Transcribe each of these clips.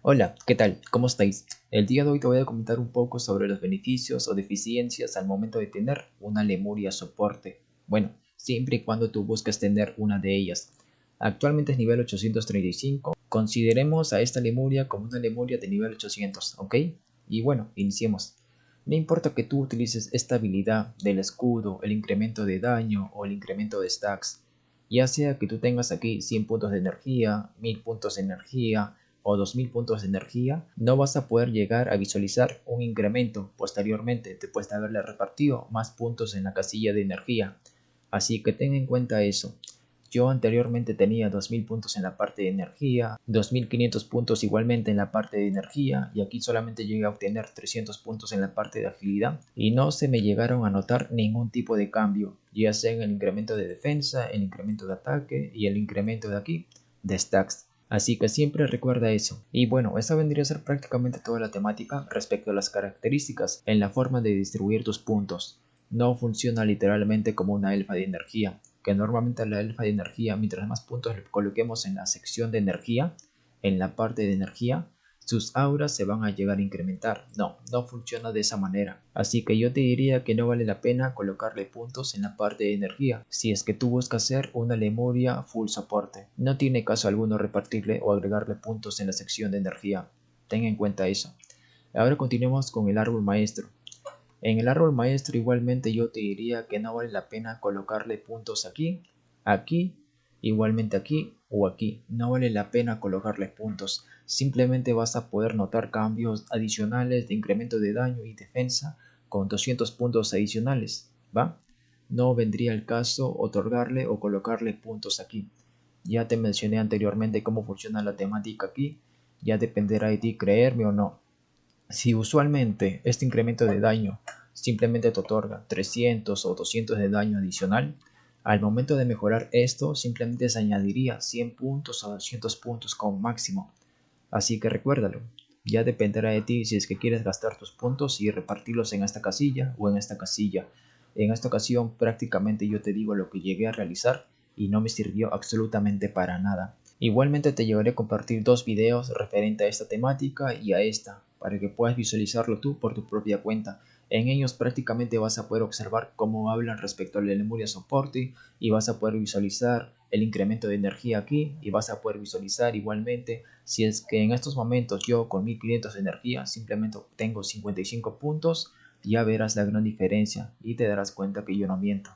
Hola, ¿qué tal? ¿Cómo estáis? El día de hoy te voy a comentar un poco sobre los beneficios o deficiencias al momento de tener una Lemuria soporte. Bueno, siempre y cuando tú busques tener una de ellas. Actualmente es nivel 835. Consideremos a esta Lemuria como una Lemuria de nivel 800, ¿ok? Y bueno, iniciemos. No importa que tú utilices esta habilidad del escudo, el incremento de daño o el incremento de stacks, ya sea que tú tengas aquí 100 puntos de energía, 1000 puntos de energía, o 2000 puntos de energía, no vas a poder llegar a visualizar un incremento posteriormente después de haberle repartido más puntos en la casilla de energía. Así que ten en cuenta eso. Yo anteriormente tenía 2000 puntos en la parte de energía, 2500 puntos igualmente en la parte de energía y aquí solamente llegué a obtener 300 puntos en la parte de agilidad y no se me llegaron a notar ningún tipo de cambio, ya sea en el incremento de defensa, el incremento de ataque y el incremento de aquí de stacks. Así que siempre recuerda eso. Y bueno, esa vendría a ser prácticamente toda la temática respecto a las características en la forma de distribuir tus puntos. No funciona literalmente como una elfa de energía, que normalmente la elfa de energía, mientras más puntos le coloquemos en la sección de energía, en la parte de energía, sus auras se van a llegar a incrementar. No, no funciona de esa manera. Así que yo te diría que no vale la pena colocarle puntos en la parte de energía si es que tú buscas hacer una Lemuria full soporte. No tiene caso alguno repartirle o agregarle puntos en la sección de energía. Ten en cuenta eso. Ahora continuemos con el árbol maestro. En el árbol maestro igualmente yo te diría que no vale la pena colocarle puntos aquí, aquí, igualmente aquí o aquí. No vale la pena colocarle puntos. Simplemente vas a poder notar cambios adicionales de incremento de daño y defensa con 200 puntos adicionales, ¿va? No vendría el caso otorgarle o colocarle puntos aquí. Ya te mencioné anteriormente cómo funciona la temática aquí. Ya dependerá de ti creerme o no. Si usualmente este incremento de daño simplemente te otorga 300 o 200 de daño adicional, al momento de mejorar esto simplemente se añadiría 100 puntos o 200 puntos como máximo. Así que recuérdalo, ya dependerá de ti si es que quieres gastar tus puntos y repartirlos en esta casilla o en esta casilla. En esta ocasión prácticamente yo te digo lo que llegué a realizar y no me sirvió absolutamente para nada. Igualmente te llevaré a compartir dos videos referente a esta temática y a esta, para que puedas visualizarlo tú por tu propia cuenta. En ellos prácticamente vas a poder observar cómo hablan respecto a la Lemuria soporte y vas a poder visualizar el incremento de energía aquí y vas a poder visualizar igualmente si es que en estos momentos yo con 1500 de energía simplemente obtengo 55 puntos, ya verás la gran diferencia y te darás cuenta que yo no miento.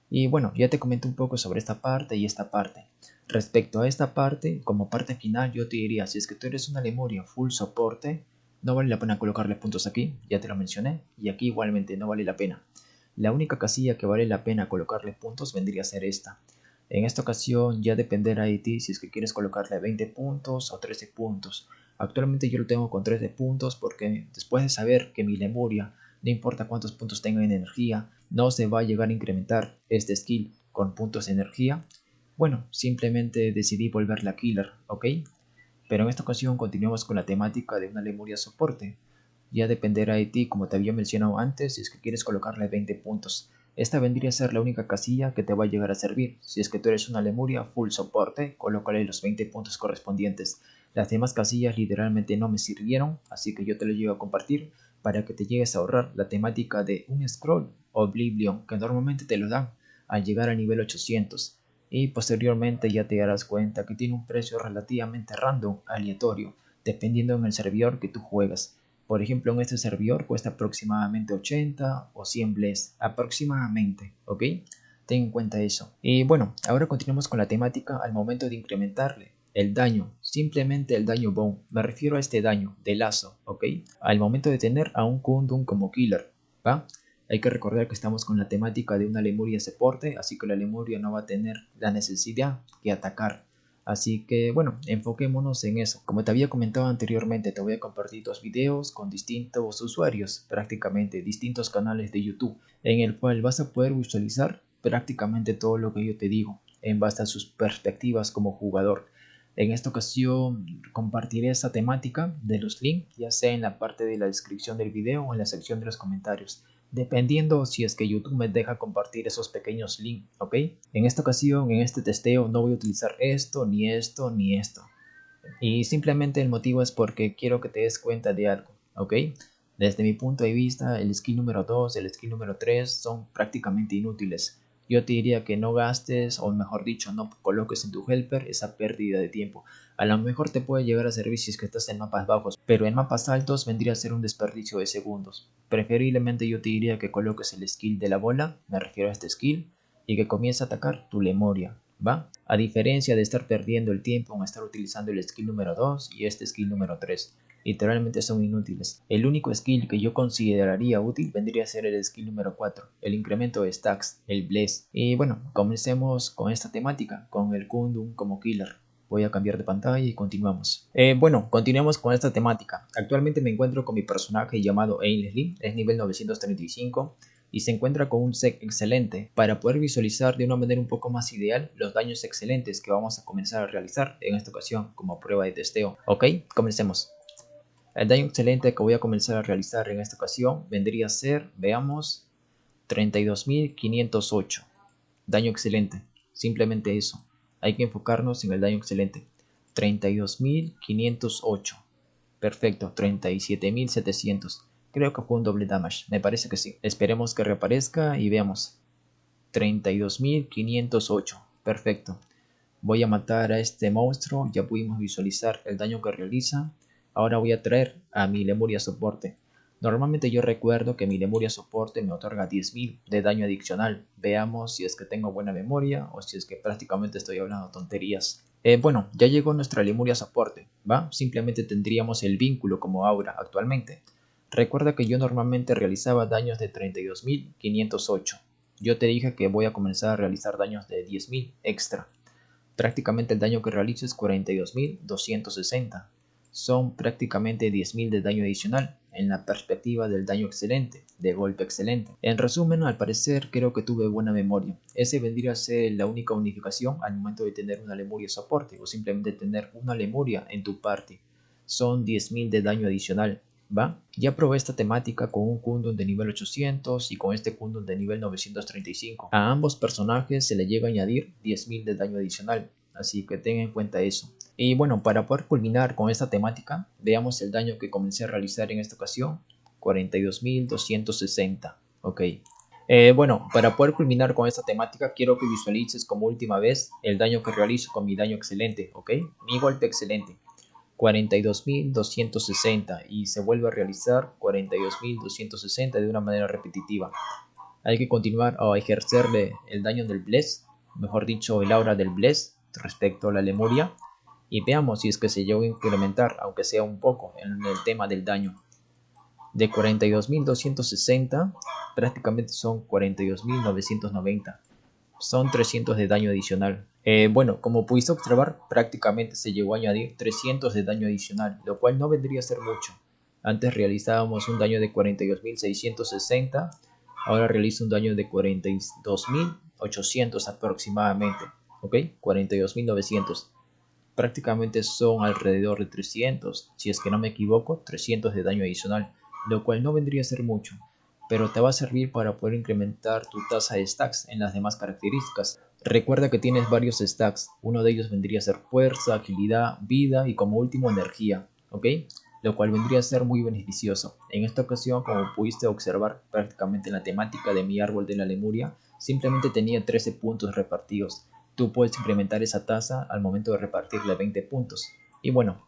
Y bueno, ya te comenté un poco sobre esta parte y esta parte. Respecto a esta parte, como parte final, yo te diría, si es que tú eres una Lemuria full soporte, no vale la pena colocarle puntos aquí, ya te lo mencioné, y aquí igualmente no vale la pena. La única casilla que vale la pena colocarle puntos vendría a ser esta. En esta ocasión ya dependerá de ti si es que quieres colocarle 20 puntos o 13 puntos. Actualmente yo lo tengo con 13 puntos porque después de saber que mi Lemuria, no importa cuántos puntos tenga en energía, no se va a llegar a incrementar este skill con puntos de energía, bueno, simplemente decidí volverla killer, ¿ok? Pero en esta ocasión continuamos con la temática de una Lemuria soporte. Ya dependerá de ti, como te había mencionado antes, si es que quieres colocarle 20 puntos. Esta vendría a ser la única casilla que te va a llegar a servir. Si es que tú eres una Lemuria full soporte, colócale los 20 puntos correspondientes. Las demás casillas literalmente no me sirvieron, así que yo te lo llevo a compartir para que te llegues a ahorrar la temática de un scroll Oblivion que normalmente te lo dan al llegar al nivel 800 y posteriormente ya te darás cuenta que tiene un precio relativamente random, aleatorio, dependiendo en el servidor que tú juegas. Por ejemplo, en este servidor cuesta aproximadamente 80 o 100 bless, aproximadamente, ¿ok? Ten en cuenta eso. Y bueno, ahora continuamos con la temática al momento de incrementarle el daño, simplemente el daño bone. Me refiero a este daño de lazo, ¿ok? Al momento de tener a un Kundun como killer, ¿va? Hay que recordar que estamos con la temática de una Lemuria soporte, así que la Lemuria no va a tener la necesidad de atacar. Así que bueno, enfoquémonos en eso. Como te había comentado anteriormente, te voy a compartir dos videos con distintos usuarios, prácticamente distintos canales de YouTube, en el cual vas a poder visualizar prácticamente todo lo que yo te digo, en base a sus perspectivas como jugador. En esta ocasión compartiré esta temática de los links, ya sea en la parte de la descripción del video o en la sección de los comentarios, dependiendo si es que YouTube me deja compartir esos pequeños links, ¿ok? En esta ocasión, en este testeo, no voy a utilizar esto, ni esto, ni esto. Y simplemente el motivo es porque quiero que te des cuenta de algo, ¿ok? Desde mi punto de vista, el skill número 2, el skill número 3 son prácticamente inútiles. Yo te diría que no gastes, o mejor dicho, no coloques en tu helper esa pérdida de tiempo. A lo mejor te puede llegar a servir si es que estás en mapas bajos, pero en mapas altos vendría a ser un desperdicio de segundos. Preferiblemente yo te diría que coloques el skill de la bola, me refiero a este skill, y que comience a atacar tu Lemuria, ¿va? A diferencia de estar perdiendo el tiempo en estar utilizando el skill número 2 y este skill número 3. Literalmente son inútiles. El único skill que yo consideraría útil vendría a ser el skill número 4, el incremento de stacks, el Bless. Y bueno, comencemos con esta temática, con el Kundun como killer. Voy a cambiar de pantalla y continuamos. Bueno, continuemos con esta temática. Actualmente me encuentro con mi personaje llamado Ainsley, es nivel 935 y se encuentra con un sec excelente para poder visualizar de una manera un poco más ideal los daños excelentes que vamos a comenzar a realizar en esta ocasión como prueba de testeo. Ok, comencemos. El daño excelente que voy a comenzar a realizar en esta ocasión vendría a ser, veamos, 32.508. Daño excelente, simplemente eso. Hay que enfocarnos en el daño excelente. 32.508. Perfecto, 37.700. Creo que fue un doble damage, me parece que sí. Esperemos que reaparezca y veamos. 32.508. Perfecto. Voy a matar a este monstruo, ya pudimos visualizar el daño que realiza. Ahora voy a traer a mi Lemuria soporte. Normalmente yo recuerdo que mi Lemuria soporte me otorga 10.000 de daño adicional. Veamos si es que tengo buena memoria o si es que prácticamente estoy hablando tonterías. Bueno, ya llegó nuestra Lemuria soporte, ¿va? Simplemente tendríamos el vínculo como aura actualmente. Recuerda que yo normalmente realizaba daños de 32.508. Yo te dije que voy a comenzar a realizar daños de 10.000 extra. Prácticamente el daño que realizo es 42.260. Son prácticamente 10.000 de daño adicional en la perspectiva del daño excelente, de golpe excelente. En resumen, al parecer creo que tuve buena memoria. Ese vendría a ser la única unificación al momento de tener una Lemuria soporte o simplemente tener una Lemuria en tu party. Son 10.000 de daño adicional. ¿Va? Ya probé esta temática con un Kundun de nivel 800 y con este Kundun de nivel 935. A ambos personajes se le llega a añadir 10.000 de daño adicional, así que ten en cuenta eso. Y bueno, para poder culminar con esta temática, veamos el daño que comencé a realizar en esta ocasión, 42.260. Ok. Bueno, para poder culminar con esta temática, quiero que visualices como última vez el daño que realizo con mi daño excelente, ¿ok? Mi golpe excelente. 42.260 y se vuelve a realizar 42.260 de una manera repetitiva. Hay que continuar a ejercerle el daño del Bless, mejor dicho el aura del Bless respecto a la Lemuria, y veamos si es que se llegó a incrementar, aunque sea un poco, en el tema del daño. De 42.260 prácticamente son 42.990. Son 300 de daño adicional. Bueno, como pudiste observar, prácticamente se llegó a añadir 300 de daño adicional, lo cual no vendría a ser mucho. Antes realizábamos un daño de 42.660, ahora realizo un daño de 42.800 aproximadamente, ¿ok? 42.900. Prácticamente son alrededor de 300, si es que no me equivoco, 300 de daño adicional, lo cual no vendría a ser mucho, pero te va a servir para poder incrementar tu tasa de stacks en las demás características. Recuerda que tienes varios stacks, uno de ellos vendría a ser fuerza, agilidad, vida y como último energía, ¿ok? Lo cual vendría a ser muy beneficioso. En esta ocasión, como pudiste observar prácticamente en la temática de mi árbol de la Lemuria, simplemente tenía 13 puntos repartidos. Tú puedes incrementar esa tasa al momento de repartirle 20 puntos. Y bueno,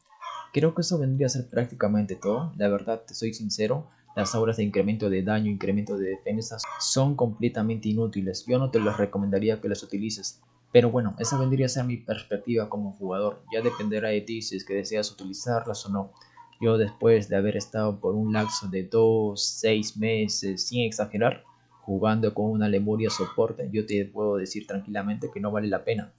creo que eso vendría a ser prácticamente todo. La verdad, te soy sincero, las auras de incremento de daño, incremento de defensas son completamente inútiles. Yo no te las recomendaría que las utilices. Pero bueno, esa vendría a ser mi perspectiva como jugador. Ya dependerá de ti si es que deseas utilizarlas o no. Yo después de haber estado por un lapso de 2, 6 meses, sin exagerar, jugando con una Lemuria soporte, yo te puedo decir tranquilamente que no vale la pena.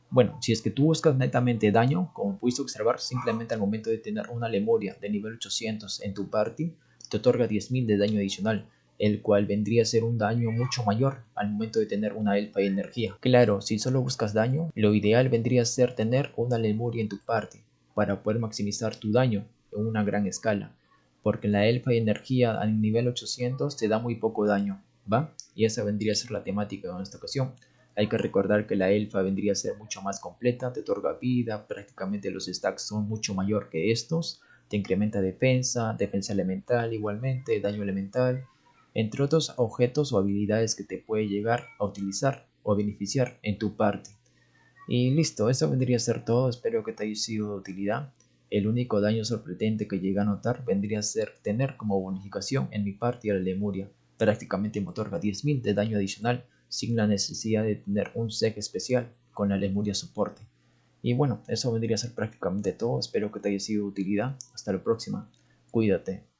Bueno, si es que tú buscas netamente daño, como pudiste observar, simplemente al momento de tener una Lemuria de nivel 800 en tu party, te otorga 10.000 de daño adicional, el cual vendría a ser un daño mucho mayor al momento de tener una elfa de energía. Claro, si solo buscas daño, lo ideal vendría a ser tener una Lemuria en tu party, para poder maximizar tu daño en una gran escala, porque la elfa de energía a nivel 800 te da muy poco daño, ¿va? Y esa vendría a ser la temática en esta ocasión. Hay que recordar que la elfa vendría a ser mucho más completa, te otorga vida, prácticamente los stacks son mucho mayor que estos, te incrementa defensa, defensa elemental igualmente, daño elemental, entre otros objetos o habilidades que te puede llegar a utilizar o beneficiar en tu party. Y listo, eso vendría a ser todo, espero que te haya sido de utilidad. El único daño sorprendente que llegué a notar vendría a ser tener como bonificación en mi party a la Lemuria. Prácticamente me otorga 10.000 de daño adicional sin la necesidad de tener un sec especial con la Lemuria soporte. Y bueno, eso vendría a ser prácticamente todo, espero que te haya sido de utilidad. Hasta la próxima, cuídate.